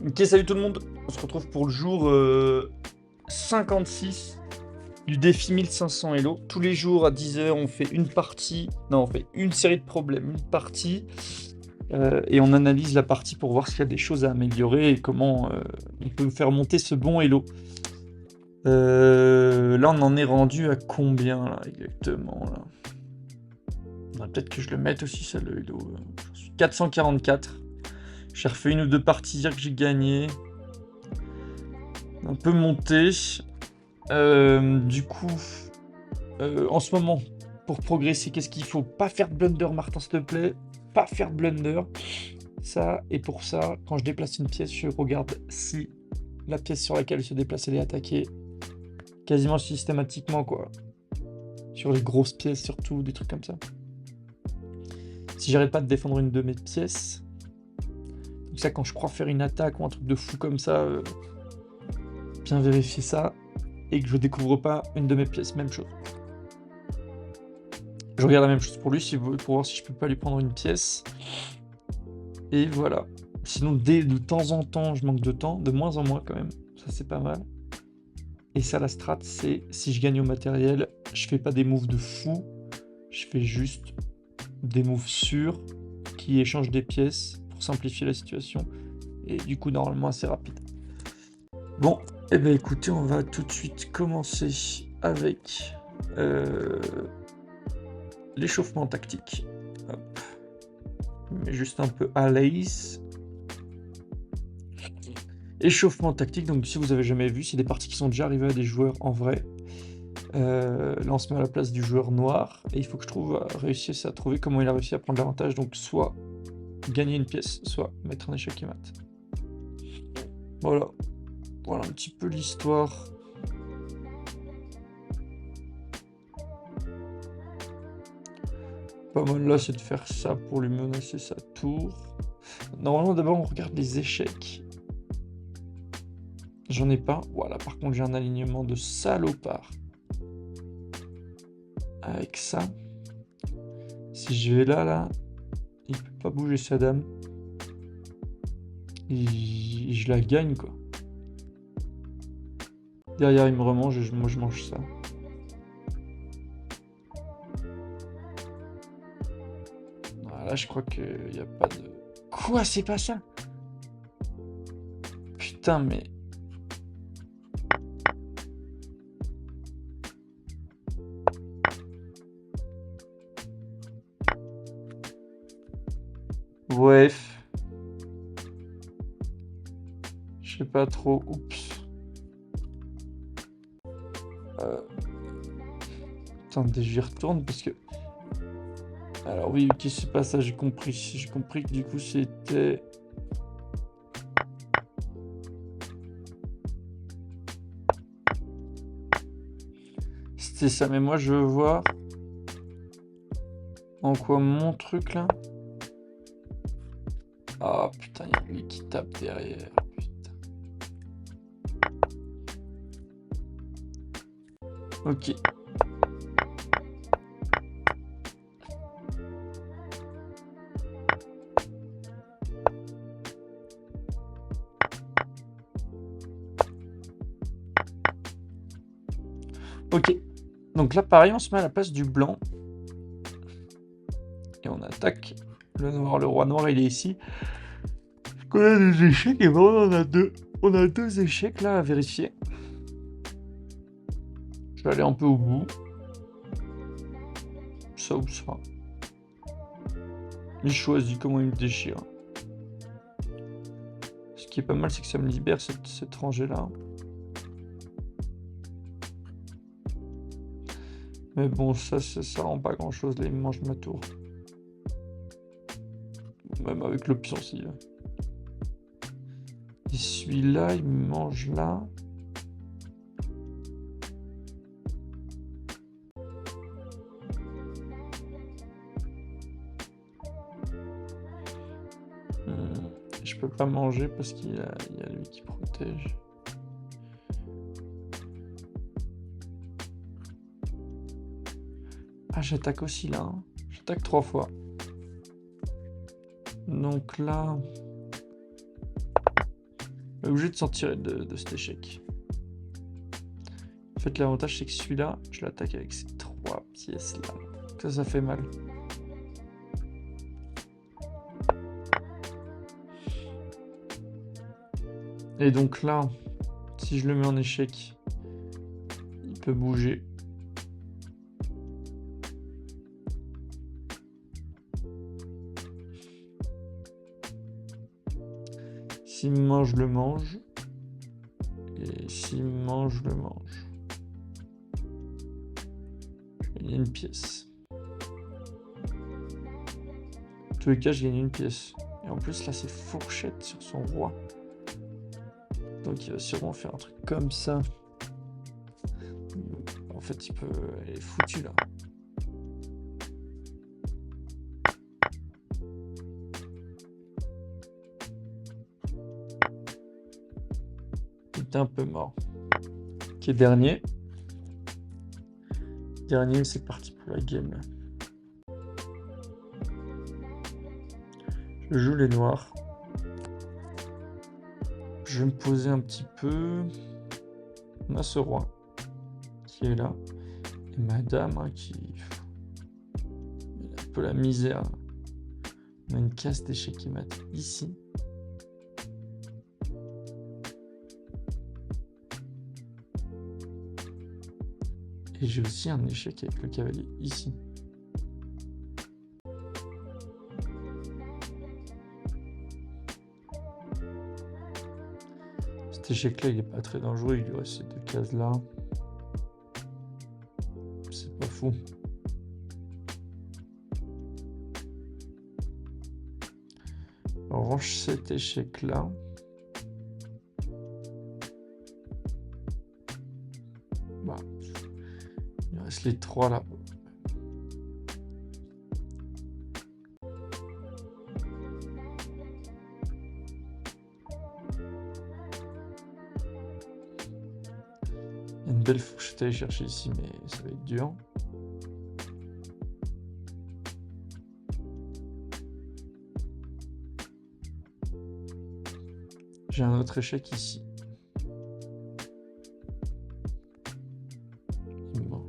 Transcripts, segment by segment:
Ok, salut tout le monde. On se retrouve pour le jour 56 du défi 1500 Hello. Tous les jours à 10h, on fait une partie. Non, on fait une série de problèmes, une partie. Et on analyse la partie pour voir s'il y a des choses à améliorer et comment on peut faire monter ce bon Hello. Là, on en est rendu à combien là, exactement là? Peut-être que je le mette aussi, ça, le Hello. J'en suis 444. J'ai refait une ou deux parties hier que j'ai gagné. Un peu monté. Du coup, en ce moment, pour progresser, qu'est-ce qu'il faut? Pas faire de blunder, Martin, s'il te plaît. Pas faire de blunder. Ça, et pour ça, quand je déplace une pièce, je regarde si la pièce sur laquelle elle se déplace, elle est attaquée quasiment systématiquement, quoi. Sur les grosses pièces, surtout, des trucs comme ça. Si j'arrête pas de défendre une de mes pièces, donc ça, quand je crois faire une attaque ou un truc de fou comme ça, bien vérifier ça, et que je découvre pas une de mes pièces, même chose. Je regarde la même chose pour lui, pour voir si je peux pas lui prendre une pièce. Et voilà. Sinon, de temps en temps, je manque de temps, de moins en moins quand même. Ça, c'est pas mal. Et ça, la strat, c'est si je gagne au matériel, je fais pas des moves de fou, je fais juste des moves sûrs qui échangent des pièces pour simplifier la situation. Et du coup, normalement, assez rapide. Bon, eh ben écoutez, on va tout de suite commencer avec l'échauffement tactique. Hop. Mais juste un peu à l'aise. Échauffement tactique, donc si vous avez jamais vu, c'est des parties qui sont déjà arrivées à des joueurs en vrai. Là, on se met à la place du joueur noir, et il faut que je réussisse à trouver comment il a réussi à prendre l'avantage, donc soit gagner une pièce, soit mettre un échec et mat. Voilà. Voilà un petit peu l'histoire. Pas mal là, c'est de faire ça pour lui menacer sa tour. Normalement, d'abord, on regarde les échecs. J'en ai pas. Voilà, par contre, j'ai un alignement de salopard. Avec ça. Si je vais là, il peut pas bouger sa dame. Et je la gagne, quoi. Derrière, il me remange et moi, je mange ça. Là, je crois qu'il n'y a pas de... Quoi? C'est pas ça? Putain, mais... Bref. Je sais pas trop. Oups. Attendez, j'y retourne parce que... Alors oui, ok, c'est pas ça, j'ai compris. J'ai compris que du coup, c'était... C'était ça, mais moi, je veux voir... En quoi mon truc, là? Ah, putain, il y a lui qui tape derrière. Putain. Ok. Ok. Donc là, pareil, on se met à la place du blanc. Et on attaque le noir. Le roi noir, il est ici. On a des échecs, et vraiment, on a deux. On a deux échecs, là, à vérifier. Je vais aller un peu au bout. Ça ou ça. Il choisit comment il me déchire. Ce qui est pas mal, c'est que ça me libère cette rangée-là. Mais bon, ça rend pas grand-chose. Là, il me mange ma tour. Même avec le pion, si. Et celui-là, il me mange là. Je peux pas manger parce qu'il y a lui qui protège. Ah, j'attaque aussi là. Hein. J'attaque 3 fois. Donc là... Obligé de sortir de cet échec. En fait, l'avantage, c'est que celui-là, je l'attaque avec ces 3 pièces-là. Ça fait mal. Et donc là, si je le mets en échec, il peut bouger. S'il me mange, je le mange. Et s'il me mange, je le mange. Je gagne une pièce. En tous les cas, je gagne une pièce. Et en plus, là, c'est fourchette sur son roi. Donc, il va sûrement faire un truc comme ça. En fait, il peut... Elle est foutue, là. Il était un peu mort. Ok, dernier. Dernier, c'est parti pour la game. Je joue les noirs. Je vais me poser un petit peu. On a ce roi qui est là. Et madame hein, qui... Il a un peu la misère. On a une case d'échec qui mat ici. Et j'ai aussi un échec avec le cavalier ici. Cet échec-là, il n'est pas très dangereux. Il lui reste ces 2 cases-là. C'est pas fou. En revanche, cet échec-là... Bah, il reste les 3 là. Il y a une belle fourchette à aller chercher ici, mais ça va être dur. J'ai un autre échec ici. Il me mange.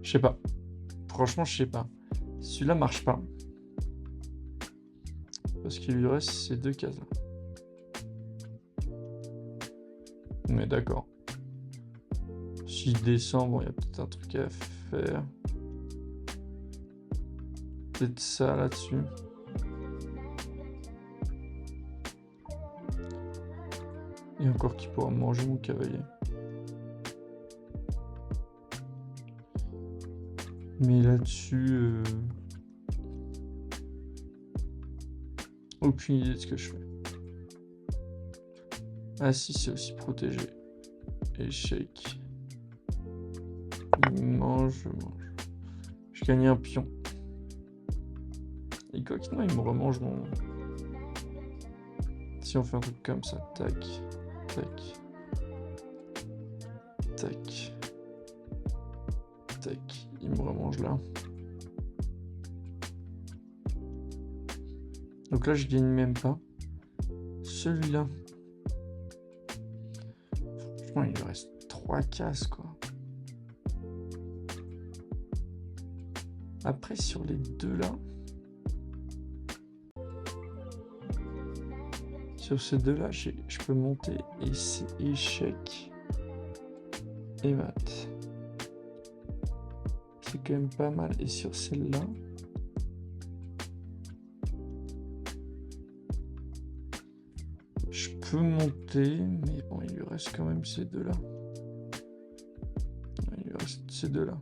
Je sais pas. Franchement, je sais pas. Celui-là marche pas. Parce qu'il lui reste ces 2 cases là. Mais d'accord. S'il descend, bon, il y a peut-être un truc à faire. Peut-être ça là-dessus. Et encore qui pourra manger mon cavalier. Mais là-dessus... Aucune idée de ce que je fais. Ah si, c'est aussi protégé. Échec. Il mange, je mange. Je gagne un pion. Et quoi qu'il non, il me remange mon... Si on fait un truc comme ça, tac, tac, tac, tac, il me remange là. Donc là, je gagne même pas. Celui-là. Franchement, il lui reste 3 cases, quoi. Après, sur les 2 là. Sur ces 2 là, je peux monter et c'est échec et mat. C'est quand même pas mal. Et sur celle-là... Je peux monter, mais bon, il lui reste quand même ces 2 là. Il lui reste ces 2 là.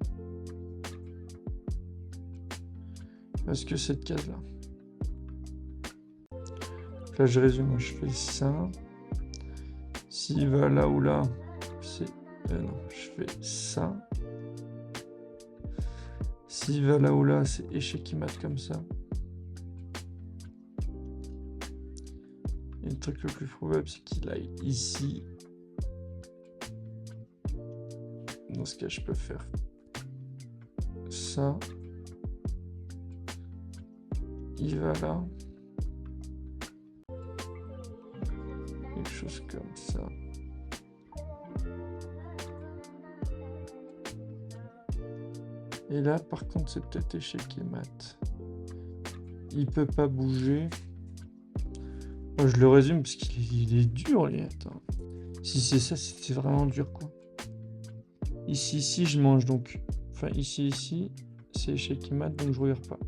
Parce que cette case là. Là, je résume, je fais ça. S'il va là ou là, c'est... non, je fais ça. S'il va là ou là, c'est échec qui mate comme ça. truc le plus probable, c'est qu'il aille ici. Dans ce cas, je peux faire ça. Il va là. Quelque chose comme ça. Et là, par contre, c'est peut-être échec et mat. Il peut pas bouger. Moi, je le résume parce qu'il est dur, les attends. Si c'est ça, c'est vraiment dur, quoi. Ici, je mange donc. Enfin, ici, c'est échec et mat, donc je regarde pas.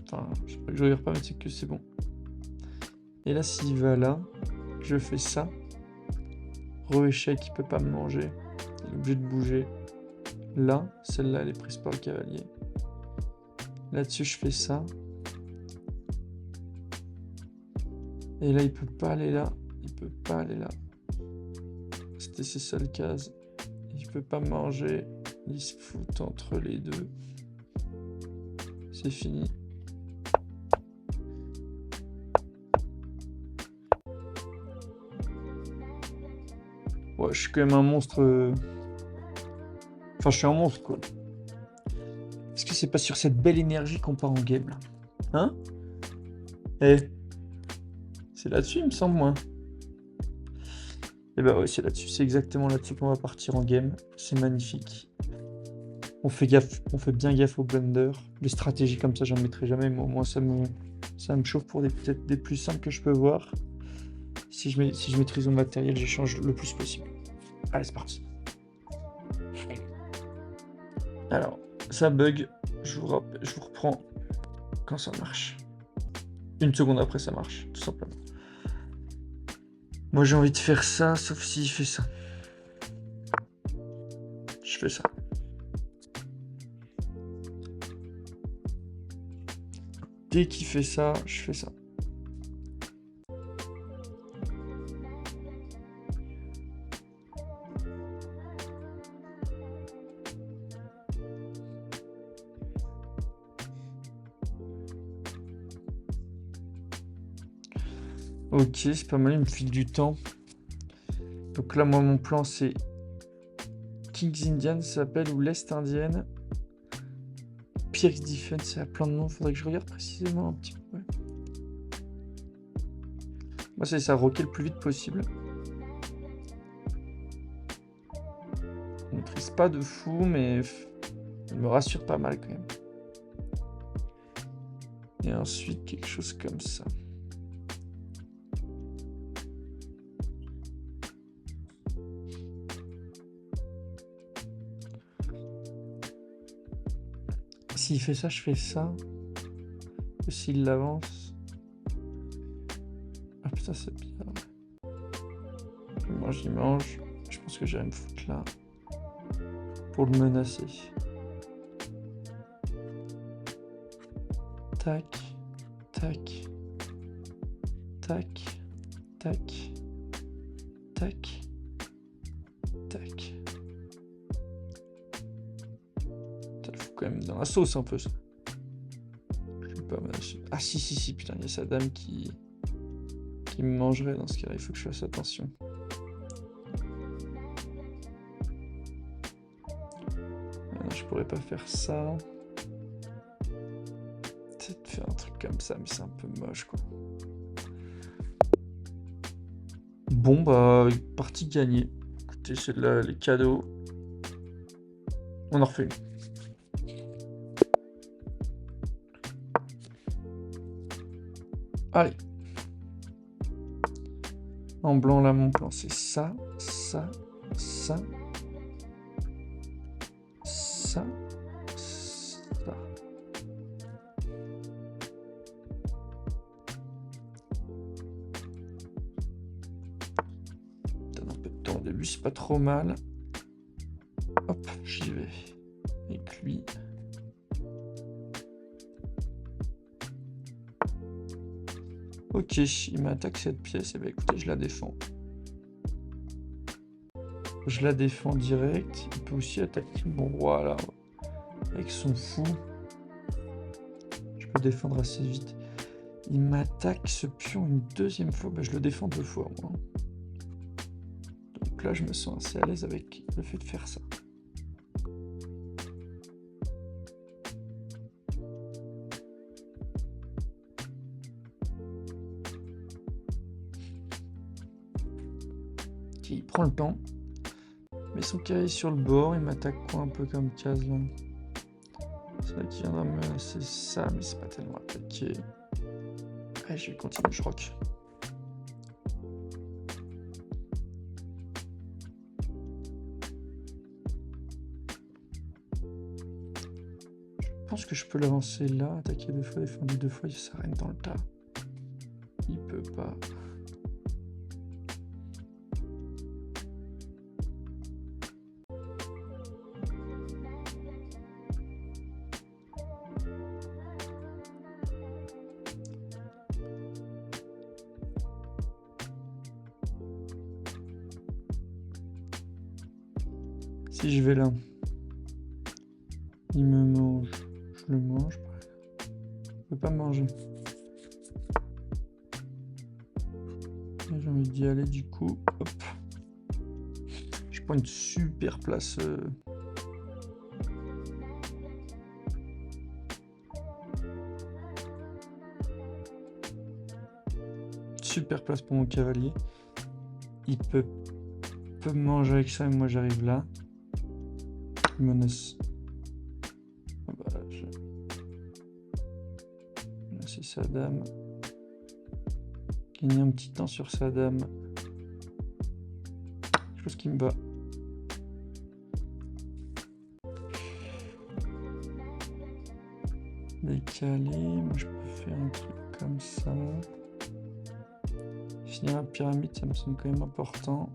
Enfin, je sais pas que je regarde pas, mais c'est que c'est bon. Et là, s'il va là, je fais ça. Re-échec, il peut pas me manger. Il est obligé de bouger. Là, celle-là, elle est prise par le cavalier. Là-dessus, je fais ça. Et là, il peut pas aller là. Il peut pas aller là. C'était ces seules cases. Il peut pas manger. Il se fout entre les deux. C'est fini. Ouais, je suis quand même un monstre. Enfin, je suis un monstre, quoi. Est-ce que c'est pas sur cette belle énergie qu'on part en game, là? Hein? Eh, c'est là-dessus, il me semble, moi. Et bah ouais, c'est là-dessus. C'est exactement là-dessus qu'on va partir en game. C'est magnifique. On fait gaffe, on fait bien gaffe au blunder. Les stratégies comme ça, j'en mettrai jamais, mais au moins ça me chauffe pour peut-être des plus simples que je peux voir. Si je maîtrise mon matériel, j'échange le plus possible. Allez, c'est parti. Alors, ça bug. Je vous reprends quand ça marche. Une seconde après, ça marche, tout simplement. Moi, j'ai envie de faire ça, sauf s'il fait ça. Je fais ça. Dès qu'il fait ça, je fais ça. Ok, c'est pas mal, il me file du temps. Donc là, moi, mon plan, c'est Kings Indian, ça s'appelle, ou l'Est Indienne. Pierce Defense, ça a plein de noms, faudrait que je regarde précisément un petit peu. Moi, c'est ça, rocker le plus vite possible. Je maîtrise pas de fou, mais il me rassure pas mal quand même. Et ensuite, quelque chose comme ça. S'il fait ça, je fais ça. Et s'il l'avance... Ah putain, c'est bien. Il mange. Je pense que j'irai me foutre là. Pour le menacer. Tac. Tac. Tac. Tac. Tac. Tac. Ça le fout quand même dans la sauce un peu, ça. Je vais pas menacer. Ah si, putain, il y a sa dame qui me mangerait dans ce cas-là. Il faut que je fasse attention. Je pourrais pas faire ça. Peut-être faire un truc comme ça, mais c'est un peu moche, quoi. Bon, bah, partie gagnée. Écoutez, c'est là les cadeaux. On en refait une. Allez. En blanc, là, mon plan, c'est ça, ça, ça. Ça, ça. Donne un peu de temps au début, c'est pas trop mal. Hop, j'y vais. Avec lui. Ok, il m'attaque cette pièce, et bah écoutez, je la défends. Je la défends direct. Il peut aussi attaquer mon roi là. Avec son fou. Je peux défendre assez vite. Il m'attaque ce pion une deuxième fois. Bah, je le défends 2 fois, moi. Donc là, je me sens assez à l'aise avec le fait de faire ça. Ok, il prend le temps. Met son cavalier sur le bord. Il m'attaque quoi un peu comme case là? C'est là qu'il viendra me menacer ça, mais c'est pas tellement attaqué. Allez, je vais continuer, je rock. Je pense que je peux l'avancer là, attaquer 2 fois, défendre 2 fois, il s'arrête dans le tas. Il peut pas. Si je vais là, il me mange, je le mange. Je peux pas me manger. J'ai envie d'y aller du coup. Hop. Je prends une super place. Super place pour mon cavalier. Il peut me manger avec ça et moi j'arrive là. Il menace. Ah bah, je menacer sa dame. Gagner un petit temps sur sa dame. Quelque chose qui me va. Décaler, moi je peux faire un truc comme ça. Finir la pyramide, ça me semble quand même important.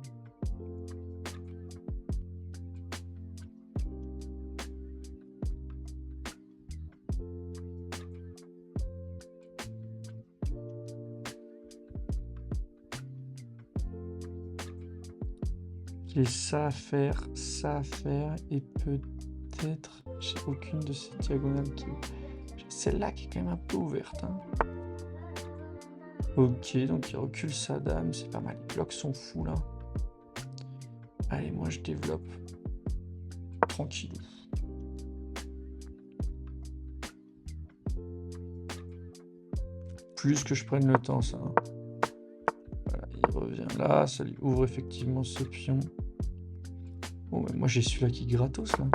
J'ai ça à faire, et peut-être j'ai aucune de ces diagonales qui... Celle-là qui est quand même un peu ouverte. Hein. Ok, donc il recule sa dame, c'est pas mal. Il bloque son fou là. Allez, moi je développe. Tranquille. Plus que je prenne le temps, ça. Hein. Voilà, il revient là, ça lui ouvre effectivement ce pion. Bon, mais moi j'ai celui-là qui gratos là.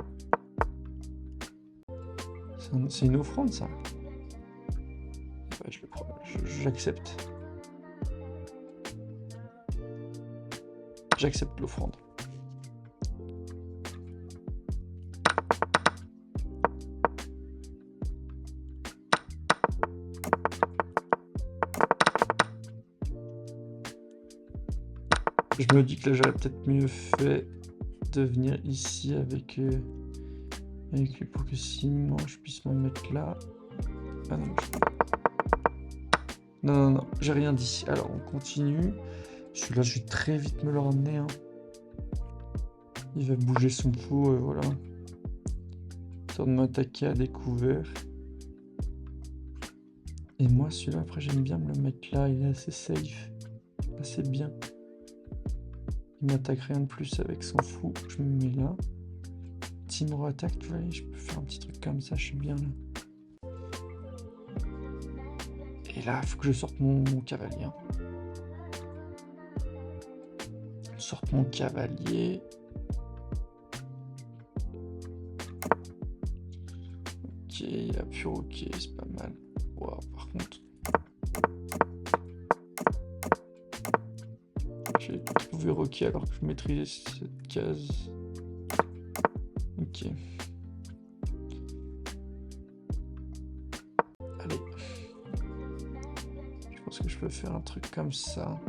C'est une offrande ça. Ouais, je le prends, j'accepte. J'accepte l'offrande. Je me dis que là j'aurais peut-être mieux fait de venir ici avec lui pour que sinon je puisse me mettre là. Ah non, non, j'ai rien dit. Alors on continue. Celui-là je vais très vite me le ramener. Hein. Il va bouger son fou, voilà. Temps de m'attaquer à découvert. Et moi celui-là après j'aime bien me le mettre là, il est assez safe. Assez bien. Il m'attaque rien de plus avec son fou, je me mets là. S'il me attaque, tu vois, je peux faire un petit truc comme ça, je suis bien là. Et là, il faut que je sorte mon cavalier. Je sorte mon cavalier. Ok, il a pu ok, c'est pas mal. Wow, par contre. J'ai trouvé ok alors que je maîtrisais cette case. Ok. Allez. Je pense que je peux faire un truc comme ça.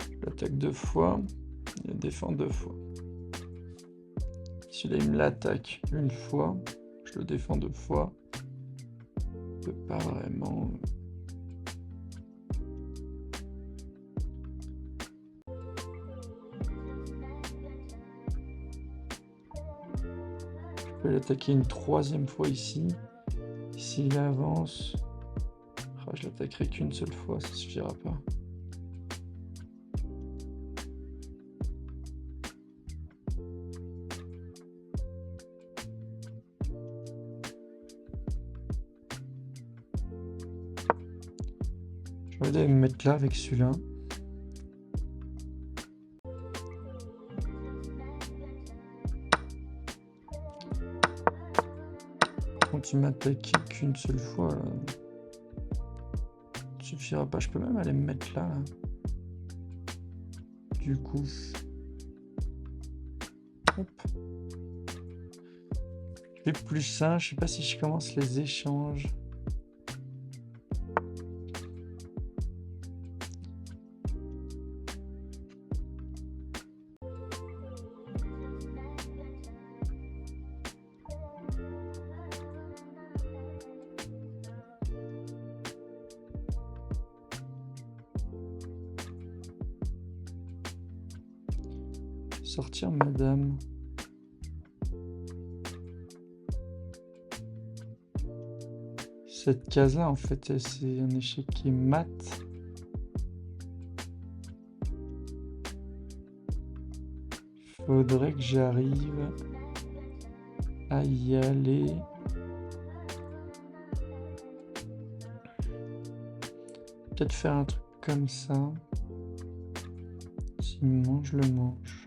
Je l'attaque 2 fois. Il défend 2 fois. Celui-là, il me l'attaque 1 fois. Je le défends 2 fois. Je peux pas vraiment... aller attaquer une troisième fois ici. S'il avance... Ah, je l'attaquerai qu'une seule fois, ça suffira pas. Je vais aller me mettre là avec celui-là. Quand tu m'attaques qu'une seule fois, là, ça suffira pas. Je peux même aller me mettre là. Du coup, hop. Je fais plus ça. Je sais pas si je commence les échanges. Sortir madame. Cette case-là, en fait, c'est un échec qui est mat. Faudrait que j'arrive à y aller. Peut-être faire un truc comme ça. S'il mange, je le mange.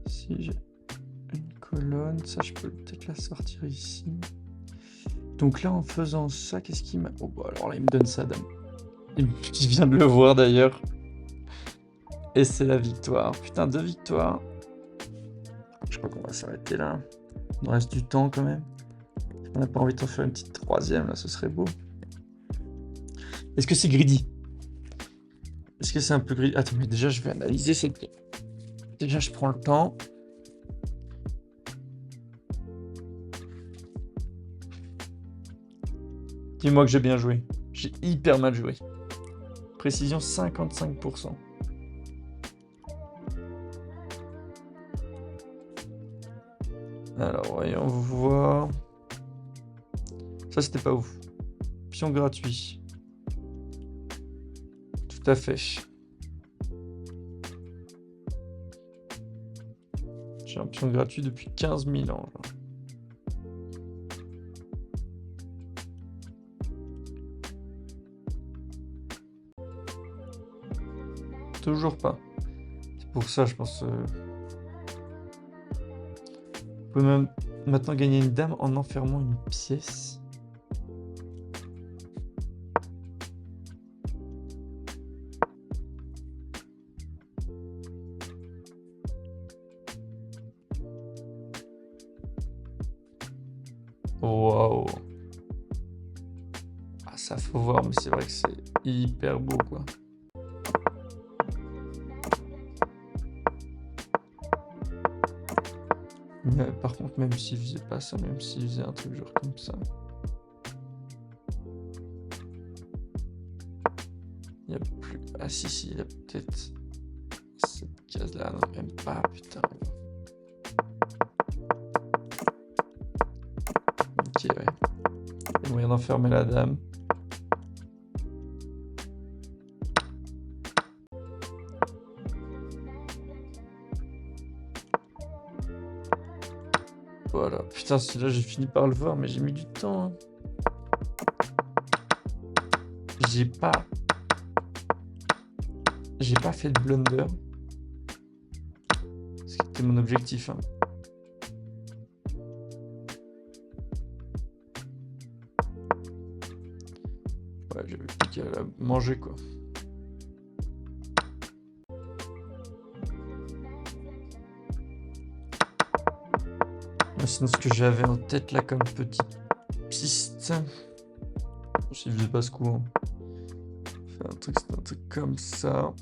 Si j'ai une colonne, ça je peux peut-être la sortir ici. Donc là, en faisant ça, qu'est-ce qu'il m'a... Oh bah alors là, il me donne ça, dame. Je viens de le voir d'ailleurs. Et c'est la victoire. Putain, 2 victoires. Je crois qu'on va s'arrêter là. Il nous reste du temps quand même. On n'a pas envie d'en faire une petite troisième, là, ce serait beau. Est-ce que c'est greedy? Est-ce que c'est un peu greedy? Attends, mais déjà, je vais analyser cette... Déjà, je prends le temps. Dis-moi que j'ai bien joué. J'ai hyper mal joué. Précision 55%. Alors, voyons voir. Ça, c'était pas ouf. Pion gratuit. Tout à fait. J'ai un pion gratuit depuis 15 000 ans. Là. Toujours pas. C'est pour ça, je pense... Vous pouvez même maintenant gagner une dame en enfermant une pièce. Waouh. Ah, ça faut voir, mais c'est vrai que c'est hyper beau, quoi. Mais par contre, même s'il faisait pas ça, même s'il faisait un truc genre comme ça. Il n'y a plus... Ah si, il y a peut-être cette case-là. Non, même pas, putain. Ok, ouais. Il y a moyen d'enfermer la dame. Voilà. Putain, celui-là, j'ai fini par le voir, mais j'ai mis du temps. Hein. J'ai pas fait de blunder. C'était mon objectif. Hein. Ouais, j'avais plus qu'à la manger, quoi. Sinon, ce que j'avais en tête là comme petite piste, je faisais pas ce coup. Hein. Faire un truc comme ça.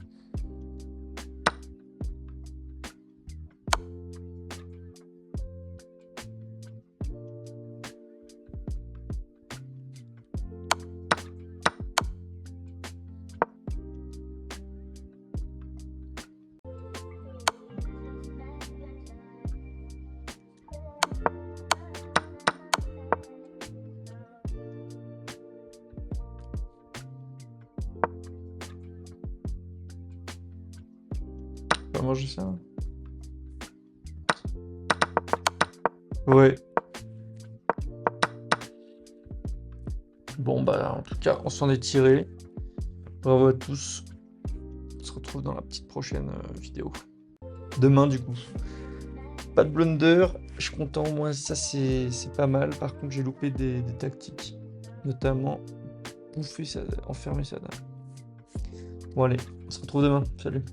pas manger ça. Ouais. Bon, bah, en tout cas, on s'en est tiré. Bravo à tous. On se retrouve dans la petite prochaine vidéo. Demain, du coup. Pas de blunder. Je suis content, au moins, ça, c'est pas mal. Par contre, j'ai loupé des tactiques. Notamment, bouffer ça, enfermer ça. Bon, allez, on se retrouve demain. Salut.